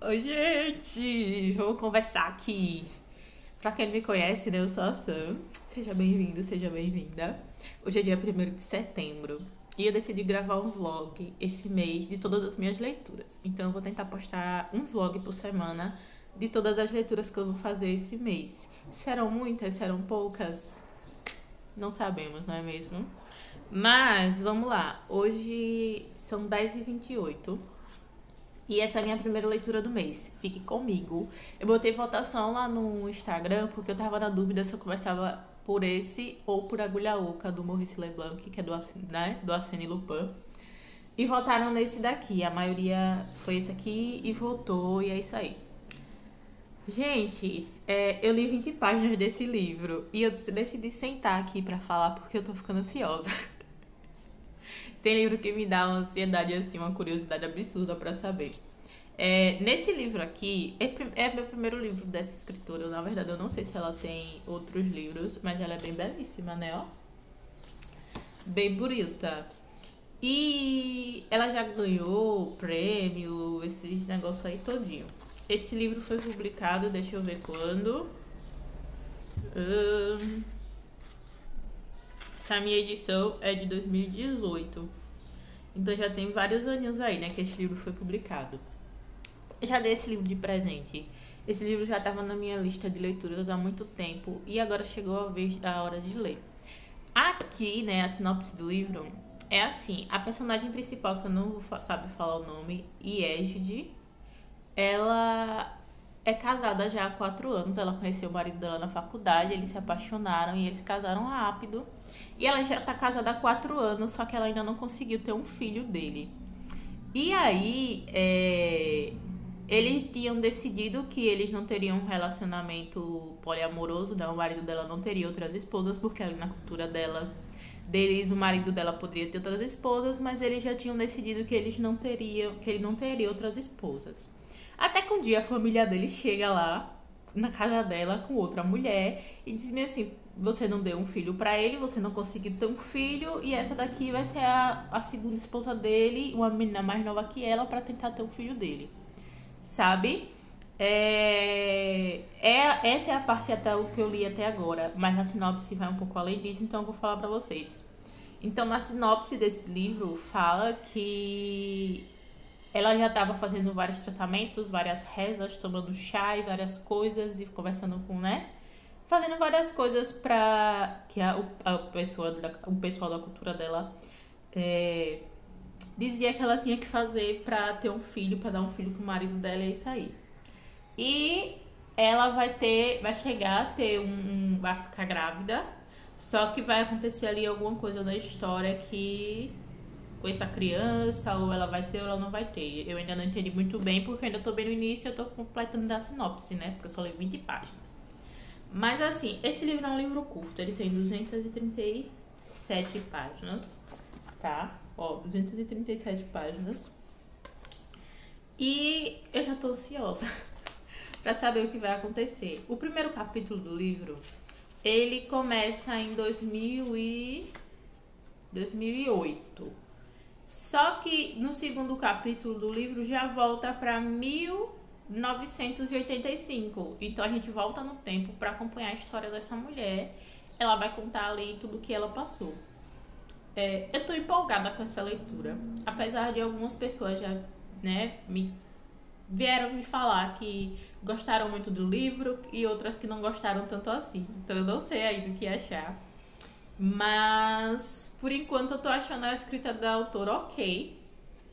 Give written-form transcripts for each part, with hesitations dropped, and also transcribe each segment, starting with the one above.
Oi, gente! Vamos conversar aqui. Pra quem não me conhece, né? Eu sou a Sam. Seja bem-vindo, seja bem-vinda. Hoje é dia 1º de setembro e eu decidi gravar um vlog esse mês de todas as minhas leituras. Então eu vou tentar postar um vlog por semana de todas as leituras que eu vou fazer esse mês. Serão muitas? Serão poucas? Não sabemos, não é mesmo? Mas vamos lá. Hoje são 10h28. E essa é a minha primeira leitura do mês. Fique comigo. Eu botei votação lá no Instagram porque eu tava na dúvida se eu começava por esse ou por Agulha Oca, do Maurice Leblanc, que é do Arsène Lupin. E votaram nesse daqui. A maioria foi esse aqui e votou, e é isso aí. Gente, eu li 20 páginas desse livro e eu decidi sentar aqui pra falar porque eu tô ficando ansiosa. Tem livro que me dá uma ansiedade, assim, uma curiosidade absurda pra saber. Nesse livro aqui, é meu primeiro livro dessa escritora. Na verdade, eu não sei se ela tem outros livros, mas ela é bem belíssima, né? Ó, bem bonita. E ela já ganhou prêmio, esses negócios aí todinho. Esse livro foi publicado, deixa eu ver quando. Essa minha edição é de 2018. Então já tem vários aninhos aí, né, que esse livro foi publicado. Eu já dei esse livro de presente. Esse livro já estava na minha lista de leituras há muito tempo e agora chegou a hora de ler. Aqui, né, a sinopse do livro é assim: a personagem principal, que eu não vou saber falar o nome, Iégide, ela é casada já há 4 anos. Ela conheceu o marido dela na faculdade, eles se apaixonaram e eles casaram rápido. E ela já tá casada há 4 anos, só que ela ainda não conseguiu ter um filho dele. E aí, eles tinham decidido que eles não teriam um relacionamento poliamoroso, né? O marido dela não teria outras esposas, porque ali na cultura deles, o marido dela poderia ter outras esposas, mas eles já tinham decidido que ele não teria outras esposas. Até que um dia a família dele chega lá na casa dela com outra mulher e diz-me assim: você não deu um filho pra ele, você não conseguiu ter um filho, e essa daqui vai ser a segunda esposa dele, uma menina mais nova que ela, pra tentar ter um filho dele, sabe? Essa é a parte até o que eu li até agora, mas a sinopse vai um pouco além disso, então eu vou falar pra vocês. Então, na sinopse desse livro fala que ela já estava fazendo vários tratamentos, várias rezas, tomando chá e várias coisas, e conversando com, né? Fazendo várias coisas para que o pessoal da cultura dela dizia que ela tinha que fazer para ter um filho, para dar um filho pro marido dela, e é isso aí. E ela vai chegar a ter vai ficar grávida, só que vai acontecer ali alguma coisa na história que com essa criança, ou ela vai ter ou ela não vai ter. Eu ainda não entendi muito bem, porque eu ainda tô bem no início e eu tô completando da sinopse, né? Porque eu só li 20 páginas. Mas assim, esse livro é um livro curto, ele tem 237 páginas, tá? Ó, 237 páginas. E eu já tô ansiosa pra saber o que vai acontecer. O primeiro capítulo do livro, ele começa em 2008. Só que no segundo capítulo do livro já volta para 1985. Então a gente volta no tempo para acompanhar a história dessa mulher. Ela vai contar ali tudo o que ela passou. Eu tô empolgada com essa leitura, apesar de algumas pessoas já, né, vieram me falar que gostaram muito do livro e outras que não gostaram tanto assim. Então eu não sei ainda o que achar. Mas por enquanto eu tô achando a escrita da autora ok,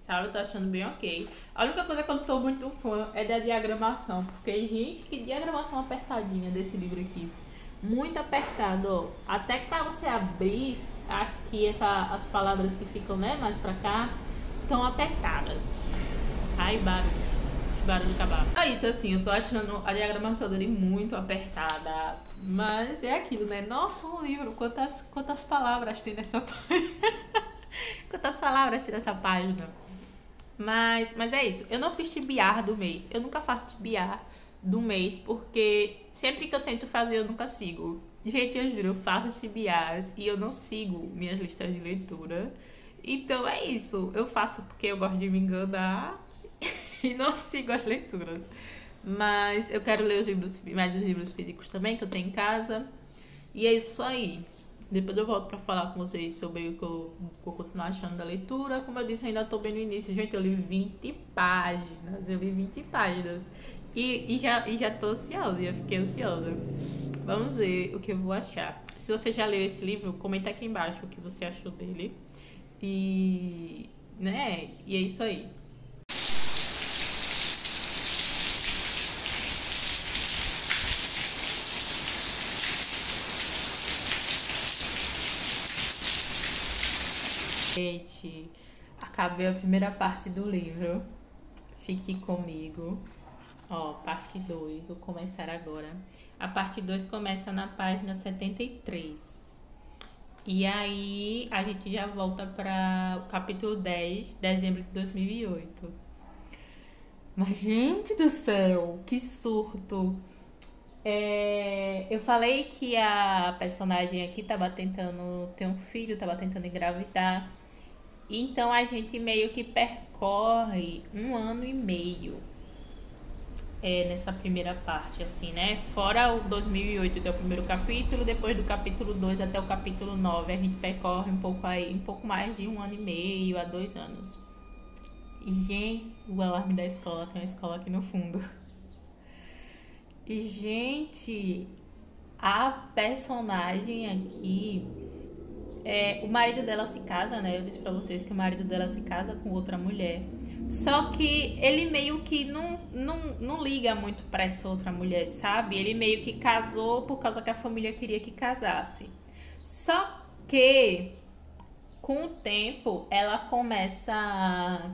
sabe? Eu tô achando bem ok. A única coisa que eu não tô muito fã é da diagramação, porque, gente, que diagramação apertadinha desse livro aqui. Muito apertado, ó. Até que pra você abrir aqui as palavras que ficam, né, mais pra cá, estão apertadas. Ai, barulho acabar. É isso, assim, eu tô achando a diagramação dele muito apertada, mas é aquilo, né? Nossa, um livro, quantas palavras tem nessa página? Quantas palavras tem nessa página? Mas é isso, eu não fiz TBR do mês, eu nunca faço TBR do mês, porque sempre que eu tento fazer eu nunca sigo. Gente, eu juro, eu faço TBRs e eu não sigo minhas listas de leitura. Então é isso, eu faço porque eu gosto de me enganar e não sigo as leituras. Mas eu quero ler mais os livros físicos também, que eu tenho em casa. E é isso aí. Depois eu volto pra falar com vocês sobre o que eu vou continuar achando da leitura. Como eu disse, ainda tô bem no início. Gente, eu li 20 páginas. E já tô ansiosa, já fiquei ansiosa. Vamos ver o que eu vou achar. Se você já leu esse livro, comenta aqui embaixo o que você achou dele. E é isso aí. Gente, acabei a primeira parte do livro. Fique comigo. Ó, parte 2, vou começar agora. A parte 2 começa na página 73. E aí a gente já volta para o capítulo 10, dezembro de 2008. Mas, gente do céu, que surto! Eu falei que a personagem aqui tava tentando ter um filho, tava tentando engravidar. Então a gente meio que percorre 1 ano e meio nessa primeira parte, assim, né? Fora o 2008, que é o primeiro capítulo, depois do capítulo 2 até o capítulo 9, a gente percorre um pouco mais de 1 ano e meio a 2 anos. E, gente, o alarme da escola, tem uma escola aqui no fundo. E, gente, a personagem aqui, o marido dela se casa, né? Eu disse pra vocês que o marido dela se casa com outra mulher. Só que ele meio que não liga muito pra essa outra mulher, sabe? Ele meio que casou por causa que a família queria que casasse. Só que, com o tempo, ela começa...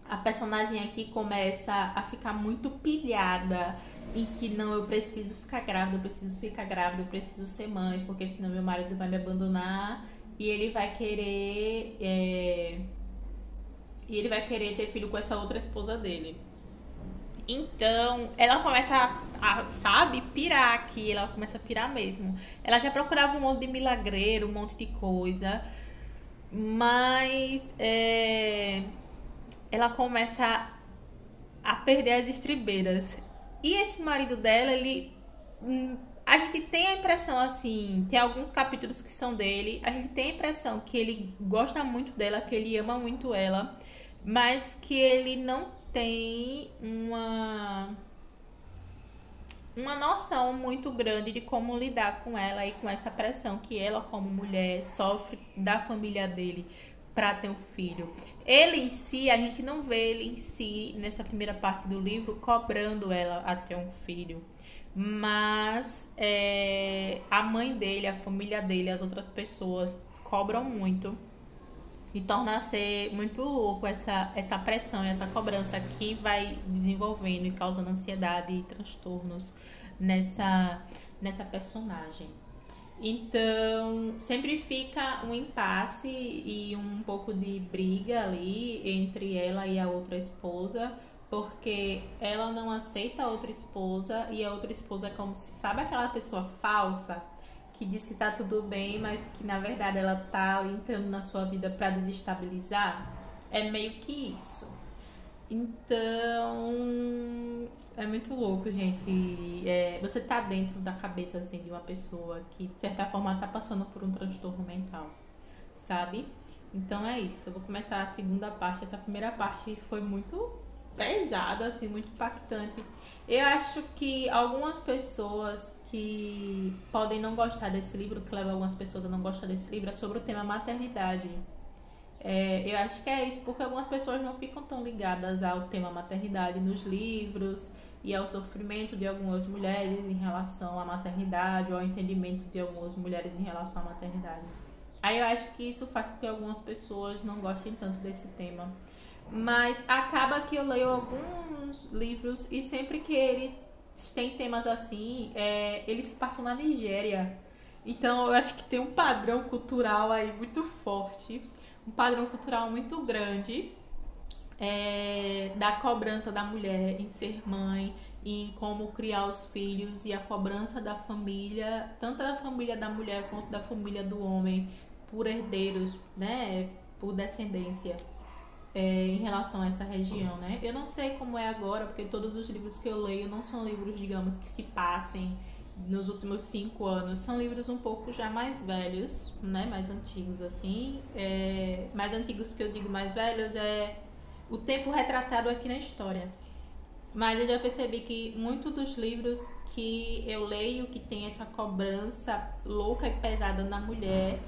A personagem aqui começa a ficar muito pilhada em que não, eu preciso ficar grávida, eu preciso ser mãe, porque senão meu marido vai me abandonar e ele vai querer ter filho com essa outra esposa dele. Então, ela começa sabe, pirar aqui, ela começa a pirar mesmo. Ela já procurava um monte de milagreiro, um monte de coisa, mas ela começa a perder as estribeiras. E esse marido dela, a gente tem a impressão, assim, tem alguns capítulos que são dele, a gente tem a impressão que ele gosta muito dela, que ele ama muito ela, mas que ele não tem uma noção muito grande de como lidar com ela e com essa pressão que ela, como mulher, sofre da família dele para ter um filho. Ele em si, a gente não vê ele em si, nessa primeira parte do livro, cobrando ela a ter um filho. Mas a mãe dele, a família dele, as outras pessoas cobram muito. E torna a ser muito louco essa pressão, essa cobrança que vai desenvolvendo e causando ansiedade e transtornos nessa personagem. Então, sempre fica um impasse e um pouco de briga ali entre ela e a outra esposa, porque ela não aceita a outra esposa e a outra esposa é como se... Sabe aquela pessoa falsa que diz que tá tudo bem, mas que na verdade ela tá entrando na sua vida para desestabilizar? É meio que isso. Então, é muito louco, gente. Você tá dentro da cabeça, assim, de uma pessoa que, de certa forma, tá passando por um transtorno mental, sabe? Então é isso. Eu vou começar a segunda parte. Essa primeira parte foi muito pesada, assim, muito impactante. Eu acho que algumas pessoas que podem não gostar desse livro, que leva algumas pessoas a não gostar desse livro, é sobre o tema maternidade. Eu acho que é isso, porque algumas pessoas não ficam tão ligadas ao tema maternidade nos livros e ao sofrimento de algumas mulheres em relação à maternidade ou ao entendimento de algumas mulheres em relação à maternidade. Aí eu acho que isso faz com que algumas pessoas não gostem tanto desse tema. Mas acaba que eu leio alguns livros e sempre que eles têm temas assim, eles se passam na Nigéria. Então eu acho que tem um padrão cultural aí muito forte, um padrão cultural muito grande da cobrança da mulher em ser mãe, em como criar os filhos e a cobrança da família, tanto da família da mulher quanto da família do homem, por herdeiros, né, por descendência. em relação a essa região, né? Eu não sei como é agora, porque todos os livros que eu leio não são livros, digamos, que se passem nos últimos 5 anos. São livros um pouco já mais velhos, né? Mais antigos, assim. Mais antigos que eu digo mais velhos é o tempo retratado aqui na história. Mas eu já percebi que muitos dos livros que eu leio, que tem essa cobrança louca e pesada na mulher,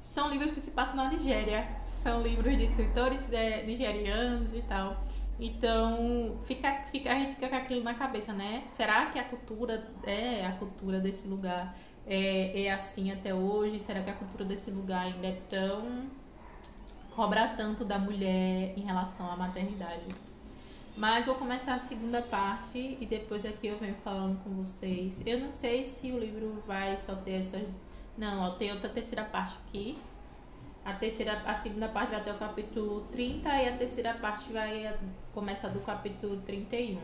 são livros que se passam na Nigéria. São livros de escritores nigerianos e tal. Então, a gente fica com aquilo na cabeça, né? Será que a cultura desse lugar é assim até hoje? Será que a cultura desse lugar ainda é tão... cobra tanto da mulher em relação à maternidade? Mas vou começar a segunda parte e depois aqui eu venho falando com vocês. Eu não sei se o livro vai só ter essa... Não, ó, tem outra terceira parte aqui. A segunda parte vai até o capítulo 30 e a terceira parte vai começar do capítulo 31.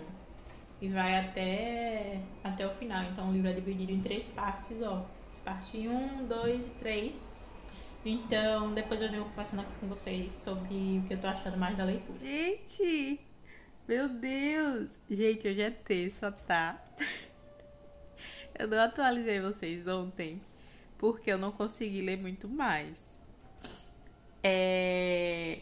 E vai até o final. Então o livro é dividido em 3 partes, ó. Parte 1, 2 e 3. Então depois eu venho conversando aqui com vocês sobre o que eu tô achando mais da leitura. Gente! Meu Deus! Gente, hoje é terça, tá? Eu não atualizei vocês ontem porque eu não consegui ler muito mais.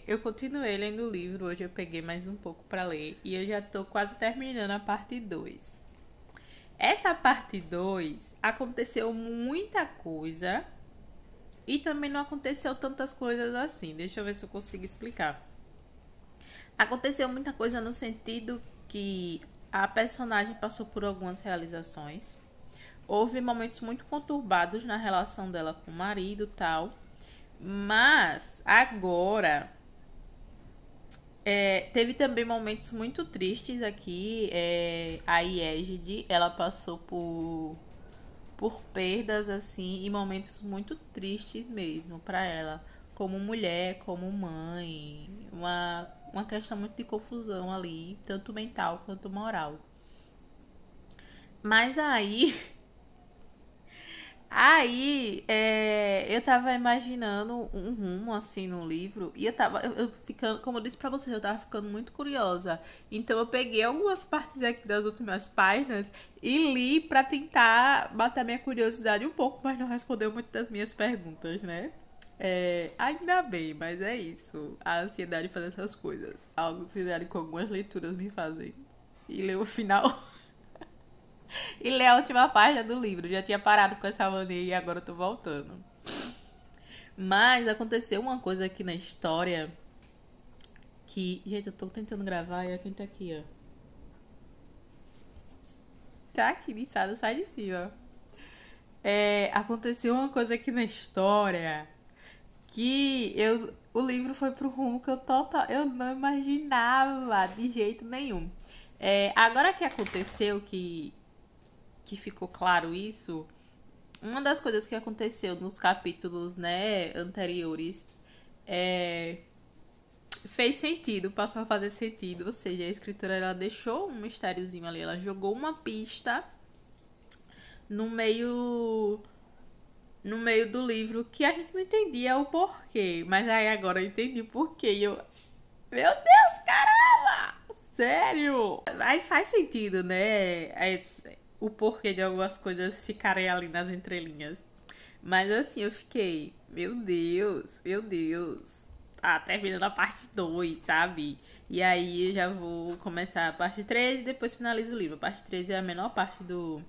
Eu continuei lendo o livro, hoje eu peguei mais um pouco pra ler e eu já tô quase terminando a parte 2. Essa parte 2 aconteceu muita coisa e também não aconteceu tantas coisas assim. Deixa eu ver se eu consigo explicar. Aconteceu muita coisa no sentido que a personagem passou por algumas realizações. Houve momentos muito conturbados na relação dela com o marido e tal. Mas agora teve também momentos muito tristes aqui. A Yegide, ela passou por perdas assim e momentos muito tristes mesmo para ela, como mulher, como mãe, uma questão muito de confusão ali, tanto mental quanto moral. Mas aí eu tava imaginando um rumo assim no livro e eu ficando, como eu disse pra vocês, eu tava ficando muito curiosa. Então eu peguei algumas partes aqui das últimas páginas e li pra tentar matar minha curiosidade um pouco, mas não respondeu muito das minhas perguntas, né? Ainda bem, mas é isso. A ansiedade de fazer essas coisas. A ansiedade com algumas leituras me fazem. E ler o final. E ler a última página do livro. Já tinha parado com essa mania e agora eu tô voltando. Mas aconteceu uma coisa aqui na história que... Gente, eu tô tentando gravar e quem tá aqui, ó. Tá aqui, liçada, sai de cima. Aconteceu uma coisa aqui na história que o livro foi pro rumo que eu não imaginava de jeito nenhum. Agora que aconteceu, que ficou claro isso, uma das coisas que aconteceu nos capítulos, né, anteriores fez sentido, passou a fazer sentido, ou seja, a escritora ela deixou um mistériozinho ali, ela jogou uma pista no meio do livro que a gente não entendia o porquê, mas aí agora eu entendi o porquê e eu... Meu Deus, caramba! Sério! Aí faz sentido, né? O porquê de algumas coisas ficarem ali nas entrelinhas. Mas assim, eu fiquei... Meu Deus! Terminando a parte 2, sabe? E aí eu já vou começar a parte 3 e depois finalizo o livro. A parte 3 é a menor parte do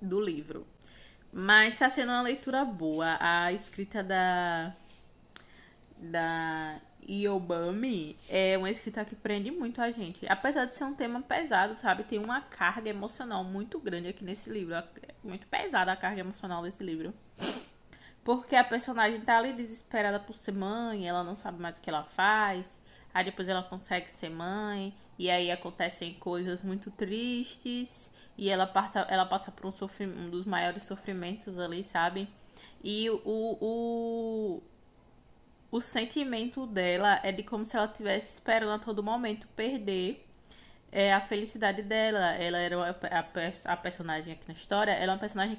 livro. Mas tá sendo uma leitura boa. A escrita da Iyobami é uma escrita que prende muito a gente. Apesar de ser um tema pesado, sabe? Tem uma carga emocional muito grande aqui nesse livro. É muito pesada a carga emocional desse livro. Porque a personagem tá ali desesperada por ser mãe, ela não sabe mais o que ela faz. Aí depois ela consegue ser mãe. E aí acontecem coisas muito tristes. E ela passa por um dos maiores sofrimentos ali, sabe? E o sentimento dela é de como se ela estivesse esperando a todo momento perder a felicidade dela. Ela era a personagem aqui na história, ela é uma personagem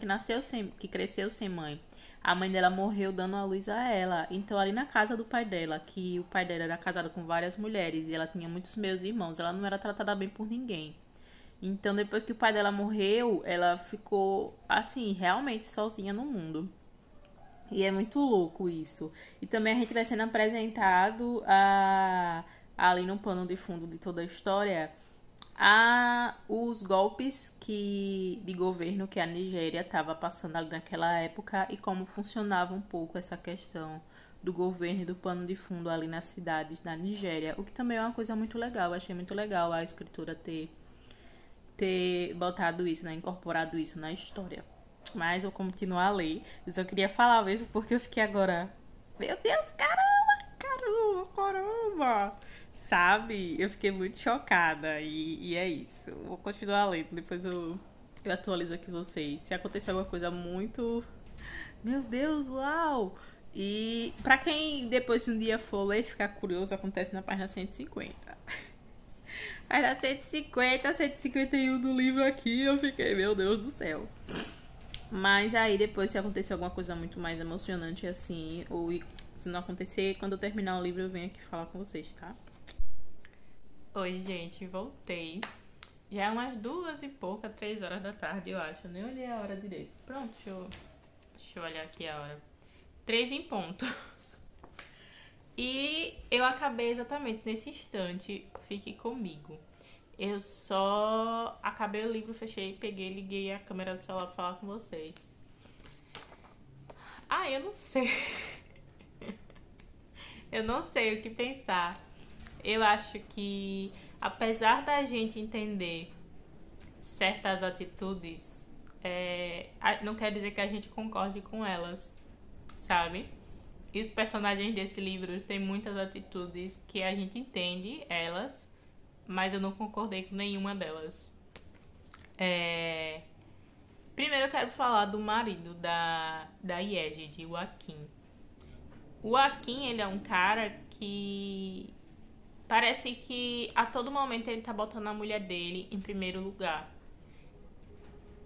que cresceu sem mãe. a mãe dela morreu dando a luz a ela. Então, ali na casa do pai dela, que o pai dela era casado com várias mulheres e ela tinha muitos meus irmãos, ela não era tratada bem por ninguém. Então, depois que o pai dela morreu, ela ficou, assim, realmente sozinha no mundo. E é muito louco isso. E também a gente vai sendo apresentado ali no pano de fundo de toda a história os golpes de governo que a Nigéria estava passando ali naquela época e como funcionava um pouco essa questão do governo e do pano de fundo ali nas cidades da Nigéria. O que também é uma coisa muito legal. Eu achei muito legal a escritora ter botado isso, né? Incorporado isso na história. Mas eu continuo a ler. Eu só queria falar mesmo porque eu fiquei agora... Meu Deus, caramba! Sabe? Eu fiquei muito chocada. E é isso. Vou continuar lendo. Depois eu atualizo aqui vocês. Se acontecer alguma coisa muito... Meu Deus, uau! E pra quem depois um dia for ler e ficar curioso, acontece na página 150. Página 150, 151 do livro aqui. Eu fiquei, meu Deus do céu. Mas aí depois, se acontecer alguma coisa muito mais emocionante assim, ou se não acontecer, quando eu terminar o livro eu venho aqui falar com vocês, tá? Oi, gente, voltei. Já é umas 2 e pouca, 3 horas da tarde, eu acho. Eu nem olhei a hora direito. Pronto, deixa eu olhar aqui a hora. 3 em ponto. E eu acabei exatamente nesse instante. Fique comigo. Eu só acabei o livro, fechei, peguei, liguei a câmera do celular pra falar com vocês. Eu não sei. Eu não sei o que pensar. Eu acho que, apesar da gente entender certas atitudes, não quer dizer que a gente concorde com elas, sabe? E os personagens desse livro têm muitas atitudes que a gente entende elas, mas eu não concordei com nenhuma delas. Primeiro eu quero falar do marido da Yeged, o Akin. O Akin, ele é um cara que parece que a todo momento ele tá botando a mulher dele em primeiro lugar.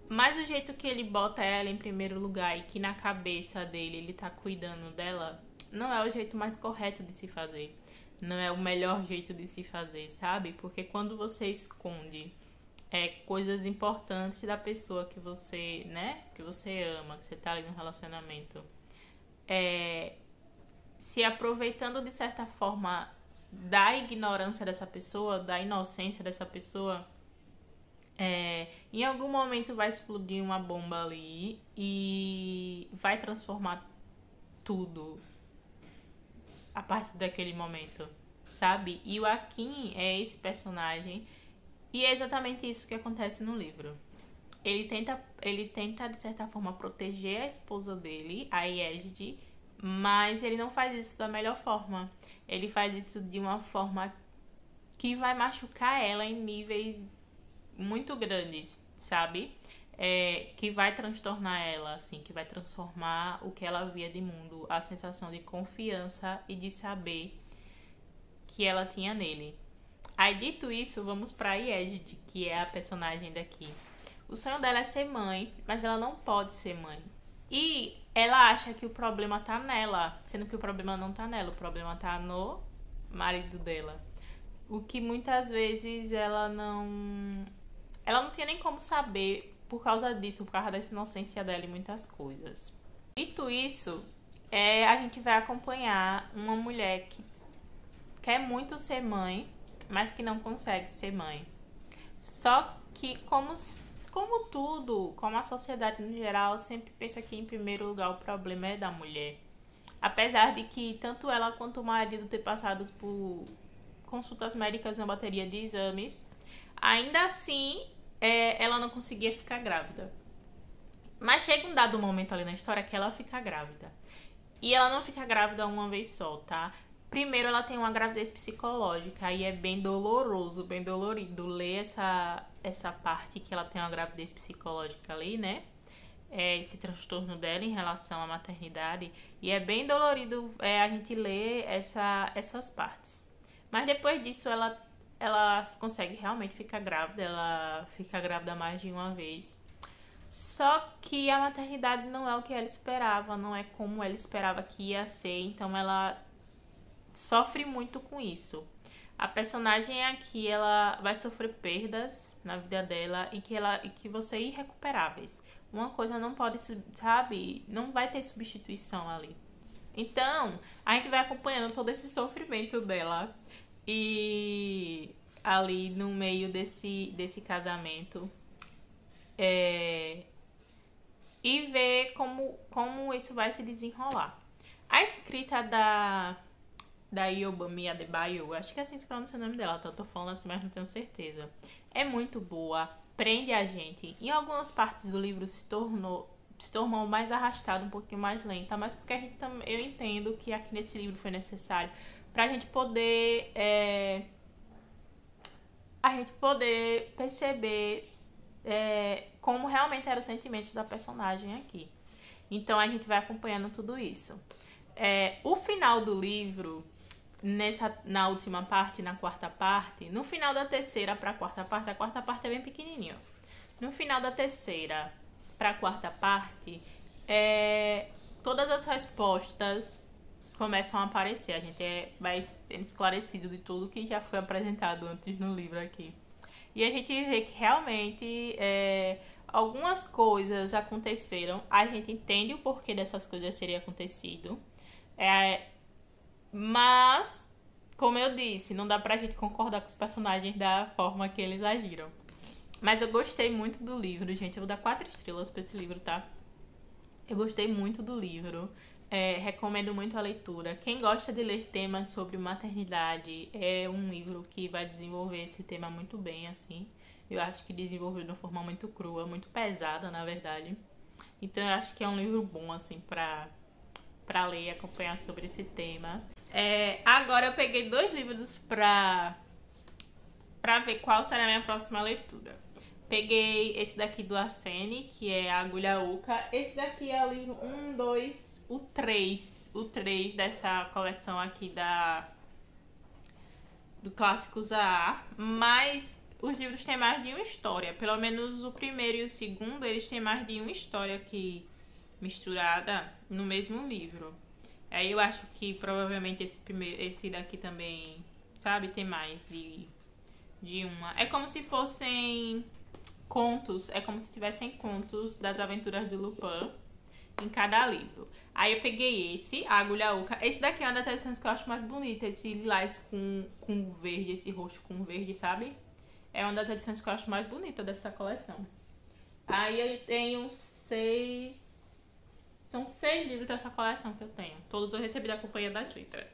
Mas o jeito que ele bota ela em primeiro lugar e que na cabeça dele ele tá cuidando dela, não é o jeito mais correto de se fazer. Não é o melhor jeito de se fazer, sabe? Porque quando você esconde coisas importantes da pessoa que você, né? Que você ama, que você tá ali no relacionamento, se aproveitando de certa forma da ignorância dessa pessoa, da inocência dessa pessoa, em algum momento vai explodir uma bomba ali e vai transformar tudo a partir daquele momento, sabe? E o Akin é esse personagem e é exatamente isso que acontece no livro. Ele tenta de certa forma proteger a esposa dele, a Yeged, mas ele não faz isso da melhor forma. Ele faz isso de uma forma que vai machucar ela em níveis muito grandes, sabe? Que vai transtornar ela, assim, que vai transformar o que ela via de mundo, a sensação de confiança e de saber que ela tinha nele. Aí, dito isso, vamos pra Yeged, que é a personagem daqui. O sonho dela é ser mãe, mas ela não pode ser mãe. E ela acha que o problema tá nela, sendo que o problema não tá nela, o problema tá no marido dela. O que muitas vezes ela não tinha nem como saber por causa disso, por causa dessa inocência dela e muitas coisas. Dito isso, a gente vai acompanhar uma mulher que quer muito ser mãe, mas que não consegue ser mãe. Só que como tudo, como a sociedade no geral, sempre pensa que em primeiro lugar o problema é da mulher. Apesar de que tanto ela quanto o marido ter passado por consultas médicas e uma bateria de exames, ainda assim ela não conseguia ficar grávida. Mas chega um dado momento ali na história que ela fica grávida. E ela não fica grávida uma vez só, tá? Primeiro ela tem uma gravidez psicológica e é bem doloroso, bem dolorido ler essa parte que ela tem uma gravidez psicológica ali, né? Esse transtorno dela em relação à maternidade. E é bem dolorido a gente ler essas partes. Mas depois disso ela consegue realmente ficar grávida. Ela fica grávida mais de uma vez. Só que a maternidade não é o que ela esperava, não é como ela esperava que ia ser, então ela sofre muito com isso. A personagem aqui, ela vai sofrer perdas na vida dela e que vão ser irrecuperáveis. Uma coisa não pode, sabe, não vai ter substituição ali. Então, a gente vai acompanhando todo esse sofrimento dela e ali no meio desse casamento. E ver como isso vai se desenrolar. A escrita da Yobami Adebayo, acho que é assim que se pronuncia o nome dela, tá? Eu tô falando assim, mas não tenho certeza. É muito boa, prende a gente. Em algumas partes do livro se tornou mais arrastado, um pouquinho mais lenta, mas porque eu entendo que aqui nesse livro foi necessário pra gente poder perceber como realmente era o sentimento da personagem aqui. Então a gente vai acompanhando tudo isso. O final do livro, na última parte, na quarta parte, no final da terceira para a quarta parte é bem pequenininho. No final da terceira para a quarta parte, todas as respostas começam a aparecer. A gente vai sendo esclarecido de tudo que já foi apresentado antes no livro aqui. E a gente vê que realmente algumas coisas aconteceram. A gente entende o porquê dessas coisas terem acontecido. Mas, como eu disse, não dá pra gente concordar com os personagens da forma que eles agiram. Mas eu gostei muito do livro, gente. Eu vou dar 4 estrelas pra esse livro, tá? Eu gostei muito do livro. Recomendo muito a leitura. Quem gosta de ler temas sobre maternidade, é um livro que vai desenvolver esse tema muito bem, assim. Eu acho que desenvolveu de uma forma muito crua, muito pesada, na verdade. Então eu acho que é um livro bom, assim, pra ler e acompanhar sobre esse tema. Agora eu peguei 2 livros pra ver qual será a minha próxima leitura. Peguei esse daqui do Arsene, que é a Agulha Oca. Esse daqui é o livro 1, 2... O 3 dessa coleção aqui do Clássicos AA, mas os livros têm mais de uma história. Pelo menos o primeiro e o segundo, eles têm mais de uma história aqui misturada no mesmo livro. Aí eu acho que provavelmente esse daqui também, sabe, tem mais de uma. É como se fossem contos, é como se tivessem contos das aventuras do Lupin em cada livro. Aí eu peguei esse, a Agulha Oca. Esse daqui é uma das edições que eu acho mais bonita. Esse lilás com verde, esse roxo com verde, sabe? É uma das edições que eu acho mais bonita dessa coleção. Aí eu tenho 6... São 6 livros dessa coleção que eu tenho. Todos eu recebi da Companhia das Letras.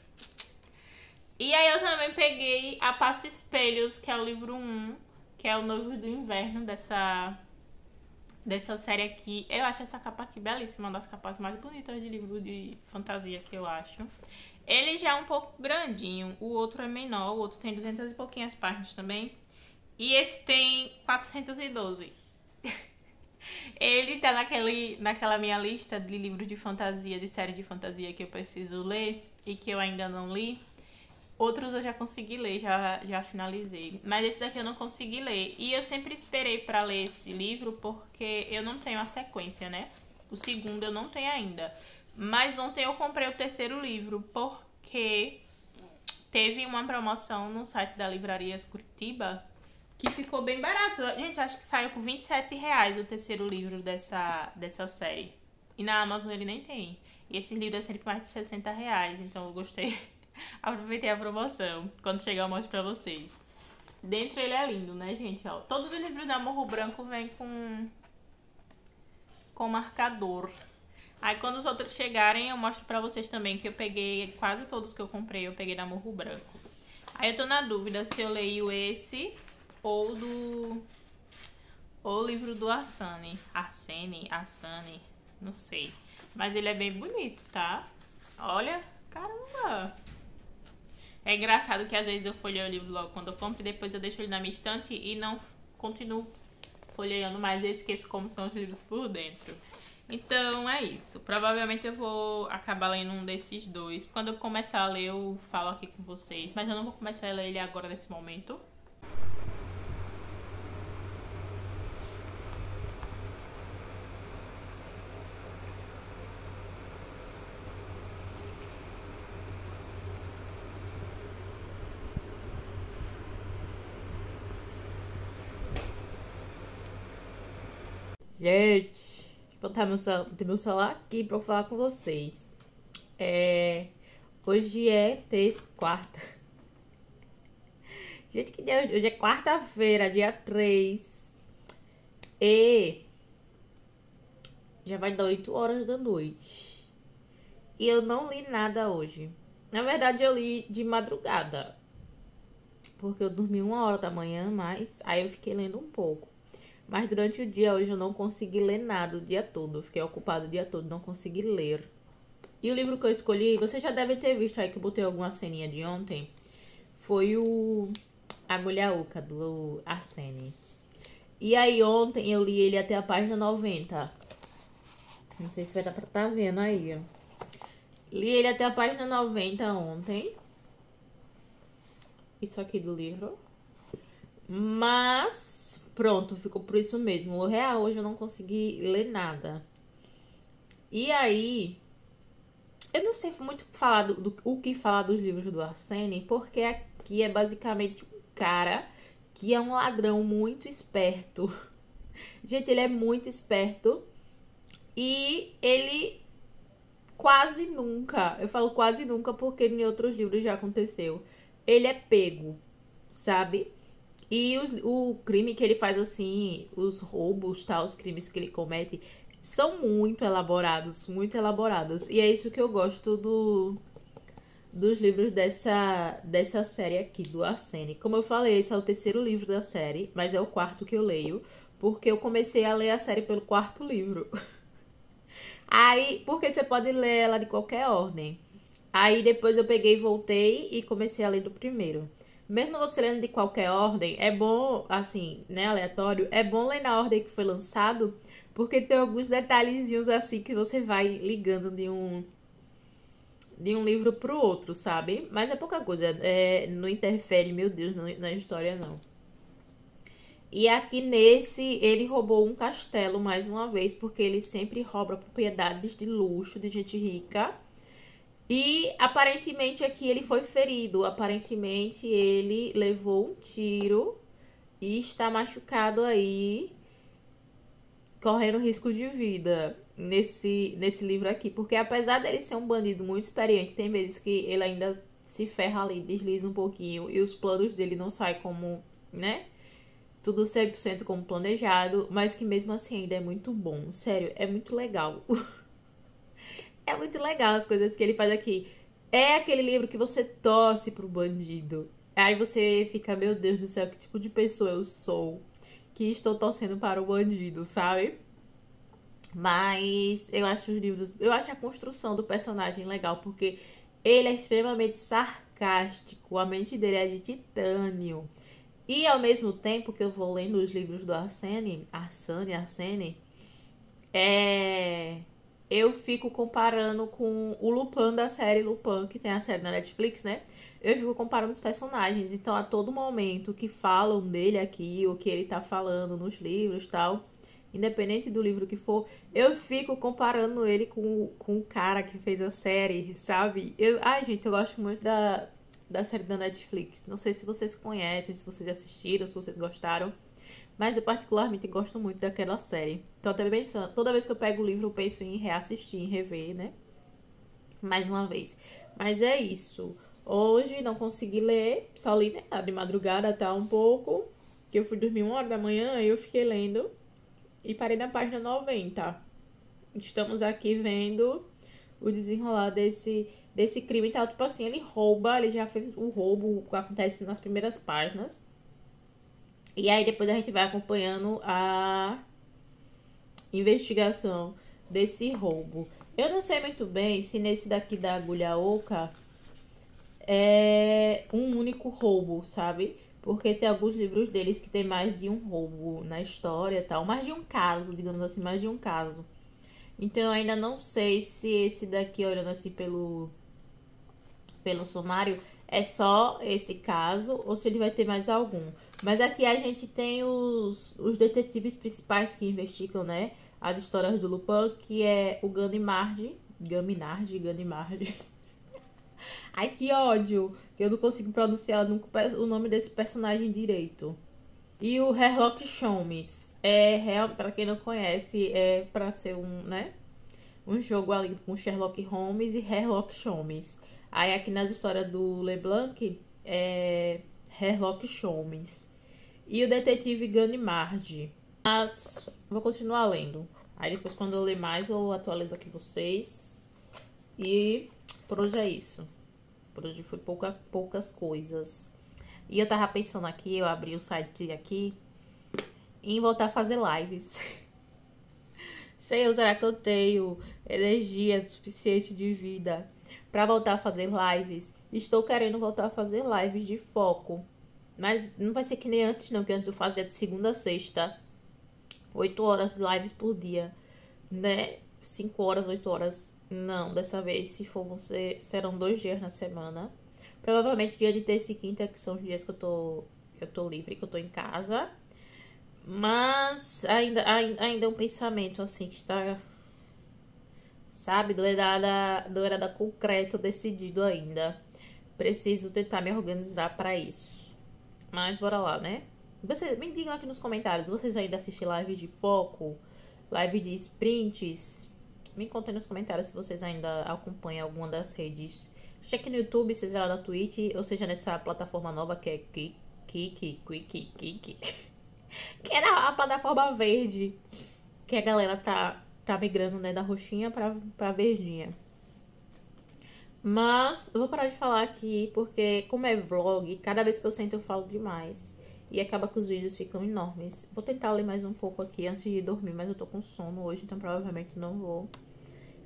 E aí eu também peguei a Passa Espelhos, que é o livro 1, que é o Noivo do Inverno dessa série aqui. Eu acho essa capa aqui belíssima, uma das capas mais bonitas de livro de fantasia que eu acho. Ele já é um pouco grandinho, o outro é menor, o outro tem 200 e pouquinhas páginas também. E esse tem 412. Ele tá naquela minha lista de livros de fantasia, de série de fantasia que eu preciso ler e que eu ainda não li. Outros eu já consegui ler, já finalizei. Mas esse daqui eu não consegui ler. E eu sempre esperei pra ler esse livro porque eu não tenho a sequência, né? O segundo eu não tenho ainda. Mas ontem eu comprei o terceiro livro porque teve uma promoção no site da Livrarias Curitiba que ficou bem barato. Gente, acho que saiu por R$27 o terceiro livro dessa série. E na Amazon ele nem tem. E esse livro é sempre mais de R$60, então eu gostei. Aproveitei a promoção. Quando chegar eu mostro pra vocês. Dentro ele é lindo, né, gente? Ó, todos os livros da Morro Branco vêm com marcador. Aí quando os outros chegarem eu mostro pra vocês também que eu peguei quase todos que eu comprei, eu peguei da Morro Branco. Aí eu tô na dúvida se eu leio esse ou o livro do Arsene, não sei. Mas ele é bem bonito, tá? Olha, caramba! É engraçado que às vezes eu folheio o livro logo quando eu compro e depois eu deixo ele na minha estante e não continuo folheando mais e esqueço como são os livros por dentro. Então é isso. Provavelmente eu vou acabar lendo um desses 2. Quando eu começar a ler eu falo aqui com vocês, mas eu não vou começar a ler ele agora nesse momento. Gente, vou botar meu celular aqui pra eu falar com vocês. Hoje é quarta. Gente, que dia? Hoje é quarta-feira, dia 3. E já vai dar 8 horas da noite. E eu não li nada hoje. Na verdade, eu li de madrugada. Porque eu dormi 1 hora da manhã, mas aí eu fiquei lendo um pouco. Mas durante o dia hoje eu não consegui ler nada o dia todo. Eu fiquei ocupada o dia todo, não consegui ler. E o livro que eu escolhi, você já deve ter visto aí que eu botei alguma ceninha de ontem. Foi o Agulha Oca, do Arsene. E aí ontem eu li ele até a página 90. Não sei se vai dar pra tá vendo aí, ó. Li ele até a página 90 ontem. Isso aqui do livro. Mas pronto, ficou por isso mesmo. O real, hoje eu não consegui ler nada. E aí, eu não sei muito falar o que falar dos livros do Arsene, porque aqui é basicamente um cara que é um ladrão muito esperto. Gente, ele é muito esperto. E ele quase nunca, eu falo quase nunca porque em outros livros já aconteceu, ele é pego, sabe? E o crime que ele faz assim, os roubos, tá, os crimes que ele comete, são muito elaborados, muito elaborados. E é isso que eu gosto dos livros dessa série aqui, do Arsene. Como eu falei, esse é o terceiro livro da série, mas é o quarto que eu leio, porque eu comecei a ler a série pelo quarto livro. Aí, porque você pode ler ela de qualquer ordem. Aí depois eu peguei e voltei e comecei a ler do primeiro. Mesmo você lendo de qualquer ordem, é bom, assim, né, aleatório, é bom ler na ordem que foi lançado, porque tem alguns detalhezinhos assim que você vai ligando de um livro pro outro, sabe? Mas é pouca coisa, não interfere, meu Deus, na história não. E aqui nesse, ele roubou um castelo mais uma vez, porque ele sempre rouba propriedades de luxo de gente rica. E aparentemente aqui ele foi ferido. Aparentemente ele levou um tiro e está machucado aí, correndo risco de vida nesse livro aqui. Porque apesar dele ser um bandido muito experiente, tem vezes que ele ainda se ferra ali, desliza um pouquinho e os planos dele não saem como, né? Tudo 100% como planejado, mas que mesmo assim ainda é muito bom. Sério, é muito legal. É muito legal as coisas que ele faz aqui. É aquele livro que você torce pro bandido. Aí você fica, meu Deus do céu, que tipo de pessoa eu sou que estou torcendo para o bandido, sabe? Mas eu acho os livros, eu acho a construção do personagem legal, porque ele é extremamente sarcástico, a mente dele é de titânio. E ao mesmo tempo que eu vou lendo os livros do Arsene, eu fico comparando com o Lupin da série Lupin, que tem a série na Netflix, né? Eu fico comparando os personagens. Então, a todo momento que falam dele aqui, ou que ele tá falando nos livros e tal, independente do livro que for, eu fico comparando ele com o cara que fez a série, sabe? Ai, gente, eu gosto muito da série da Netflix. Não sei se vocês conhecem, se vocês assistiram, se vocês gostaram. Mas eu particularmente gosto muito daquela série. Então até pensando, toda vez que eu pego o livro, eu penso em reassistir, em rever, né? Mais uma vez. Mas é isso. Hoje não consegui ler, só li, né, de madrugada até um pouco. Que eu fui dormir 1 hora da manhã e eu fiquei lendo. E parei na página 90. Estamos aqui vendo o desenrolar desse crime e tal. Tipo assim, ele já fez o roubo que acontece nas primeiras páginas. E aí depois a gente vai acompanhando a investigação desse roubo. Eu não sei muito bem se nesse daqui da Agulha Oca é um único roubo, sabe? Porque tem alguns livros deles que tem mais de um roubo na história e tal. Mais de um caso, digamos assim, mais de um caso. Então eu ainda não sei se esse daqui, olhando assim pelo sumário, é só esse caso ou se ele vai ter mais algum. Mas aqui a gente tem os detetives principais que investigam, né, as histórias do Lupin, que é o Ganimard. Ai, que ódio, que eu não consigo pronunciar nunca o nome desse personagem direito. E o Sherlock Holmes. É real, para quem não conhece, é para ser um, né? Um jogo ali com Sherlock Holmes e Sherlock Holmes. Aí aqui nas histórias do LeBlanc é Sherlock Holmes. E o detetive Ganimard. Mas vou continuar lendo. Aí depois quando eu ler mais eu atualizo aqui vocês. E por hoje é isso. Por hoje foi poucas coisas. E eu tava pensando aqui, eu abri o site aqui, em voltar a fazer lives. Sei, será que eu tenho energia suficiente de vida pra voltar a fazer lives? Estou querendo voltar a fazer lives de foco. Mas não vai ser que nem antes, não, que antes eu fazia de segunda a sexta. 8 horas de lives por dia, né? 5 horas, 8 horas. Não, dessa vez, se for você, serão 2 dias na semana. Provavelmente dia de terça e quinta, que são os dias que eu tô livre, que eu tô em casa. Mas ainda é um pensamento assim que está, sabe, não é nada concreto, decidido ainda. Preciso tentar me organizar para isso. Mas bora lá, né? Vocês me digam aqui nos comentários, vocês ainda assistem live de foco? Live de sprints? Me contem nos comentários se vocês ainda acompanham alguma das redes. Seja aqui no YouTube, seja lá na Twitch, ou seja nessa plataforma nova que é Kiki. Que era a plataforma verde. Que a galera tá migrando, né, da roxinha pra verdinha. Mas eu vou parar de falar aqui, porque como é vlog, cada vez que eu sento eu falo demais. E acaba que os vídeos ficam enormes. Vou tentar ler mais um pouco aqui antes de dormir, mas eu tô com sono hoje, então provavelmente não vou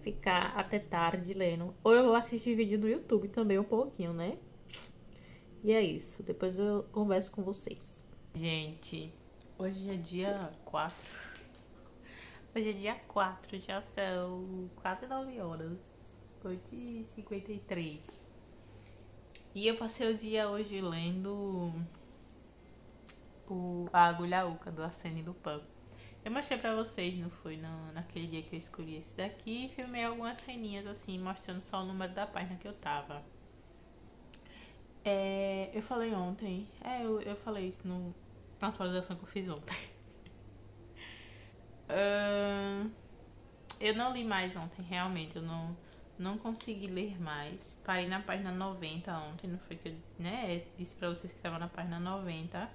ficar até tarde lendo. Ou eu vou assistir vídeo no YouTube também um pouquinho, né? E é isso. Depois eu converso com vocês. Gente, hoje é dia 4. Hoje é dia 4, já são quase 9 horas. 8h53. E eu passei o dia hoje lendo A Agulha Oca, do Arsène Lupin. Eu mostrei pra vocês, não foi? Naquele dia que eu escolhi esse daqui. E filmei algumas ceninhas assim, mostrando só o número da página que eu tava. Eu falei ontem. Eu falei isso na atualização que eu fiz ontem. Eu não li mais ontem, realmente. Eu não consegui ler mais. Parei na página 90 ontem. Não foi que eu, né, disse pra vocês que tava na página 90.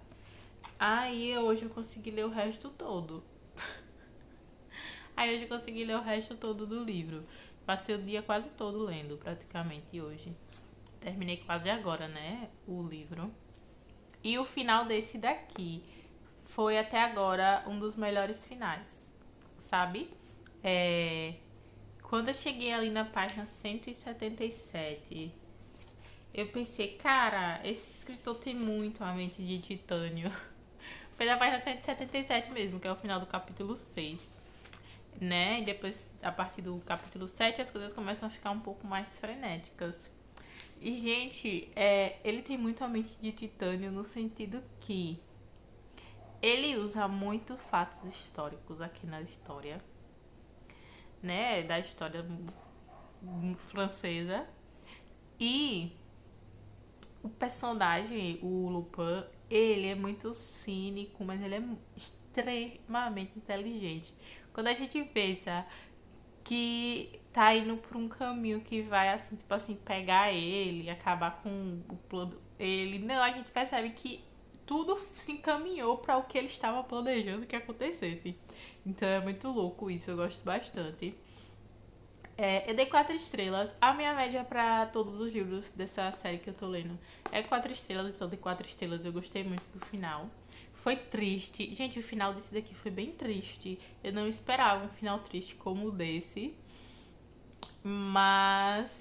Aí hoje eu consegui ler o resto todo. Aí hoje eu consegui ler o resto todo do livro. Passei o dia quase todo lendo, praticamente, hoje. Terminei quase agora, né, o livro. E o final desse daqui foi até agora um dos melhores finais, sabe? Quando eu cheguei ali na página 177, eu pensei, cara, esse escritor tem muito a mente de titânio. Foi na página 177 mesmo, que é o final do capítulo 6. Né? E depois, a partir do capítulo 7, as coisas começam a ficar um pouco mais frenéticas. E, gente, ele tem muito a mente de titânio no sentido que ele usa muito fatos históricos aqui na história, né? Da história francesa. E o personagem, o Lupin, ele é muito cínico, mas ele é extremamente inteligente. Quando a gente pensa que tá indo por um caminho que vai, assim, tipo assim, pegar ele, acabar com o plano ele, não, a gente percebe que tudo se encaminhou para o que ele estava planejando que acontecesse. Então é muito louco isso, eu gosto bastante. Eu dei 4 estrelas. A minha média pra todos os livros dessa série que eu tô lendo é 4 estrelas, então de 4 estrelas eu gostei muito do final. Foi triste. Gente, o final desse daqui foi bem triste. Eu não esperava um final triste como o desse. Mas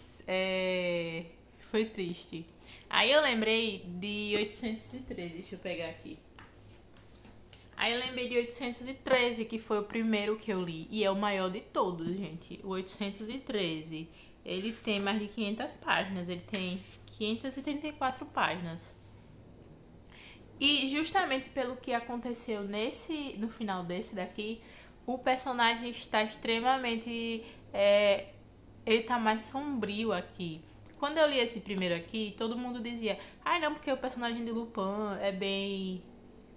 foi triste. Aí eu lembrei de 813, deixa eu pegar aqui. Aí eu lembrei de 813, que foi o primeiro que eu li. E é o maior de todos, gente. O 813. Ele tem mais de 500 páginas. Ele tem 534 páginas. E justamente pelo que aconteceu no final desse daqui, o personagem está extremamente... ele tá mais sombrio aqui. Quando eu li esse primeiro aqui, todo mundo dizia: ai, não, porque o personagem de Lupin é bem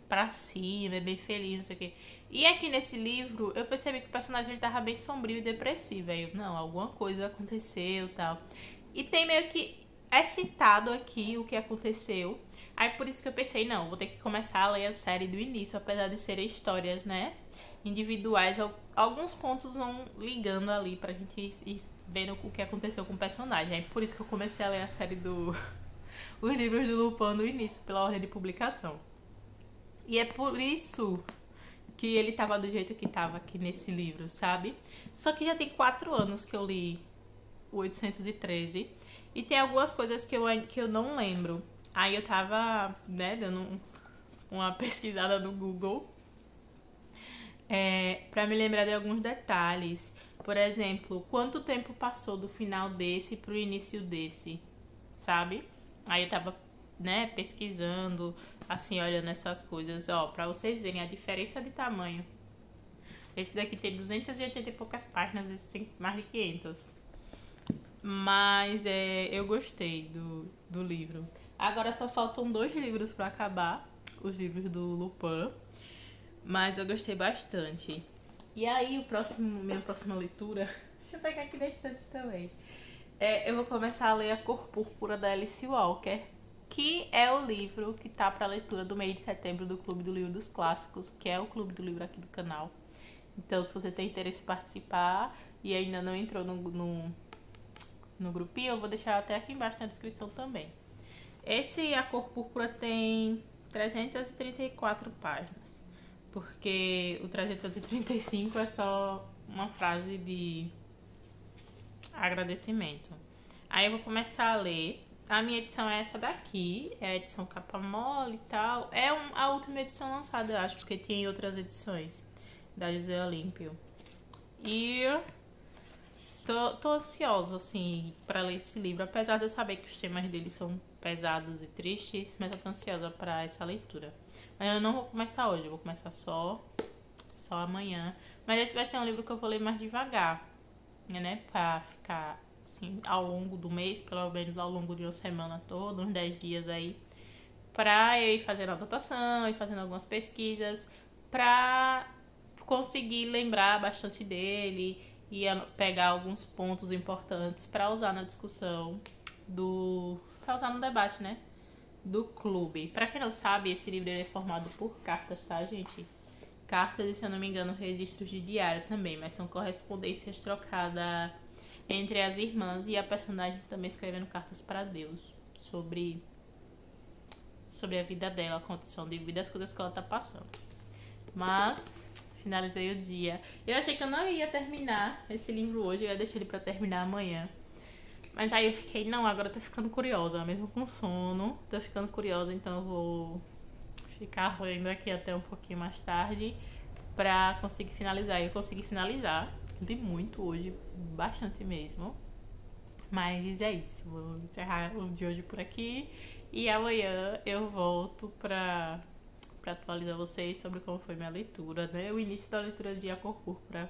pra cima, é bem feliz, não sei o quê. E aqui nesse livro, eu percebi que o personagem ele tava bem sombrio e depressivo. Aí eu, não, alguma coisa aconteceu e tal. E tem meio que... É citado aqui o que aconteceu. Aí por isso que eu pensei, não, vou ter que começar a ler a série do início, apesar de serem histórias, né, individuais. Alguns pontos vão ligando ali pra gente ir vendo o que aconteceu com o personagem. Aí por isso que eu comecei a ler a série do... os livros do Lupin do início, pela ordem de publicação. E é por isso que ele tava do jeito que tava aqui nesse livro, sabe? Só que já tem 4 anos que eu li o 813 e tem algumas coisas que eu não lembro. Aí eu tava, né, dando uma pesquisada no Google pra me lembrar de alguns detalhes. Por exemplo, quanto tempo passou do final desse pro início desse, sabe? Aí eu tava, né, pesquisando, assim, olhando essas coisas, ó, pra vocês verem a diferença de tamanho. Esse daqui tem 280 e poucas páginas, esse tem mais de 500. Mas eu gostei do livro. Agora só faltam 2 livros pra acabar, os livros do Lupin. Mas eu gostei bastante. E aí, minha próxima leitura... Deixa eu pegar aqui da estante também. Eu vou começar a ler A Cor Púrpura, da Alice Walker, que é o livro que tá pra leitura do mês de setembro do Clube do Livro dos Clássicos, que é o clube do livro aqui do canal. Então, se você tem interesse em participar e ainda não entrou no grupinho, eu vou deixar até aqui embaixo na descrição também. Esse A Cor Púrpura tem 334 páginas, porque o 335 é só uma frase de agradecimento. Aí eu vou começar a ler. A minha edição é essa daqui, é a edição capa mole e tal. É a última edição lançada, eu acho, porque tem outras edições da José Olímpio. E tô ansiosa, assim, pra ler esse livro, apesar de eu saber que os temas dele são pesados e tristes, mas eu tô ansiosa pra essa leitura. Mas eu não vou começar hoje, eu vou começar só amanhã. Mas esse vai ser um livro que eu vou ler mais devagar, né, pra ficar, assim, ao longo do mês, pelo menos ao longo de uma semana toda, uns 10 dias aí, pra eu ir fazendo anotação, ir fazendo algumas pesquisas, pra conseguir lembrar bastante dele e pegar alguns pontos importantes pra usar na discussão pra usar no debate, né, do clube. Pra quem não sabe, esse livro é formado por cartas, tá, gente? Cartas e, se eu não me engano, registros de diário também, mas são correspondências trocadas entre as irmãs e a personagem também escrevendo cartas para Deus sobre a vida dela, a condição de vida, as coisas que ela tá passando. Mas finalizei o dia. Eu achei que eu não ia terminar esse livro hoje, eu ia deixar ele pra terminar amanhã. Mas aí eu fiquei, não, agora eu tô ficando curiosa, mesmo com sono, tô ficando curiosa, então eu vou ficar lendo aqui até um pouquinho mais tarde pra conseguir finalizar. Eu consegui finalizar, li muito hoje, bastante mesmo. Mas é isso, vou encerrar o de hoje por aqui e amanhã eu volto pra atualizar vocês sobre como foi minha leitura, né? O início da leitura de A Cor Púrpura.